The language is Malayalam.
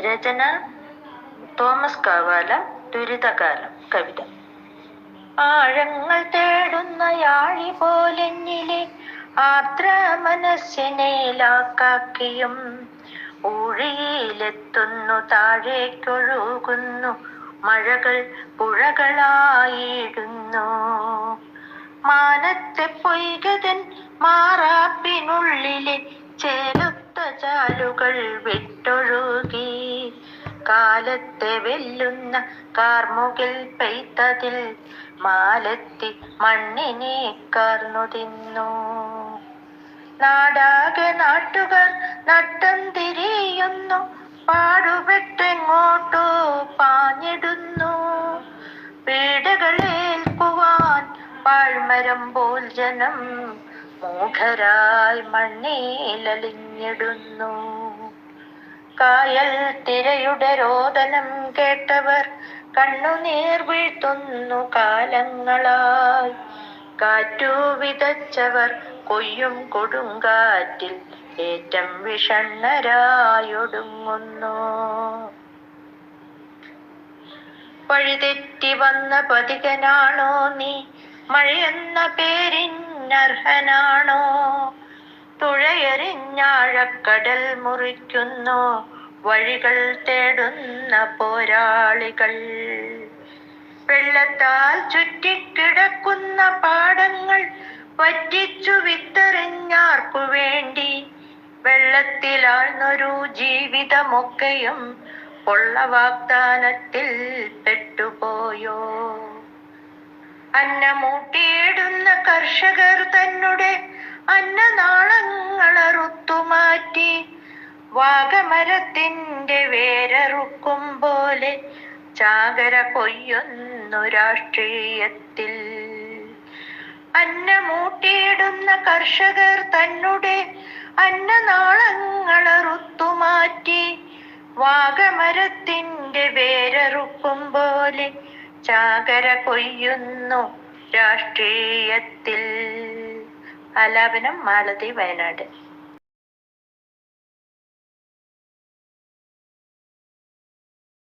രചന തോമസ് കാവാല. ദുരിതകാലം. കവിത. ആഴങ്ങൾ തേടുന്ന യാഴി പോലെന്നിലെ ആർദ്ര മനസ്സിനെ ലാക്കാക്കിയും ഊഴിയിലെത്തുന്നു, താഴേക്കൊഴുകുന്നു മഴകൾ പുഴകളായിടുന്നു. മാനത്തെ പൊയ്കതൻ മാറാപ്പിനുള്ളിലെ ചേലൊത്ത ചാലുകൾ വിട്ടൊഴുകി കാലത്തെ വെല്ലുന്ന കാർമുകിൽ പെയ്തതിൽ മാലെത്തി മണ്ണിനെ കാർന്നു തിന്നു. നാടാകെ നാട്ടുകാർ നട്ടം തിരിയുന്നു, പാടുപെട്ടെങ്ങോട്ടോ പാഞ്ഞിടുന്നു. പീഡകളേൽക്കുവാൻ പാഴ്മരം പോൽ ജനം മൂഢരായി മണ്ണിലലിഞ്ഞിടുന്നു. കായൽ തിരയുടെ രോദനം കേട്ടവർ കണ്ണുനീർ വീഴ്ത്തുന്നു കാലങ്ങളായി. കാറ്റു വിതച്ചവർ കൊയ്യും കൊടുങ്കാറ്റിൽ ഏറ്റം വിഷണ്ണരായൊടുങ്ങുന്നു. വഴിതെറ്റി വന്ന പതികനാണോ നീ? മഴയെന്ന പേരിനർഹനാണോ? തുഴയെറിഞ്ഞാഴക്കടൽ മുറിക്കുന്നു വഴികൾ തേടുന്ന പോരാളികൾ. വെള്ളത്താൽ ചുറ്റിക്കിടക്കുന്ന പാടങ്ങൾ വറ്റിച്ചു വിത്തെറിഞ്ഞാർക്കു വേണ്ടി? വെള്ളത്തിലാഴ്ന്നൊരു ജീവിതമൊക്കെയും കൊള്ള വാഗ്ദാനത്തിൽ പെട്ടുപോയോ? അന്നമൂട്ടിയിടുന്ന കർഷകർ തന്നെ അന്നനാളങ്ങളറുത്തുമാറ്റി വാഗമരത്തിന്റെ വേരറുക്കും പോലെ ചാകര കൊയ്യുന്നു രാഷ്ട്രീയത്തിൽ. അന്നമൂട്ടിയിടുന്ന കർഷകർ തന്നെ അന്നനാളങ്ങളറുത്തുമാറ്റി വാഗമരത്തിന്റെ വേരറുക്കും പോലെ ചാകര കൊയ്യുന്നു രാഷ്ട്രീയത്തിൽ. ആലാപനം മാലതി, വയനാട്.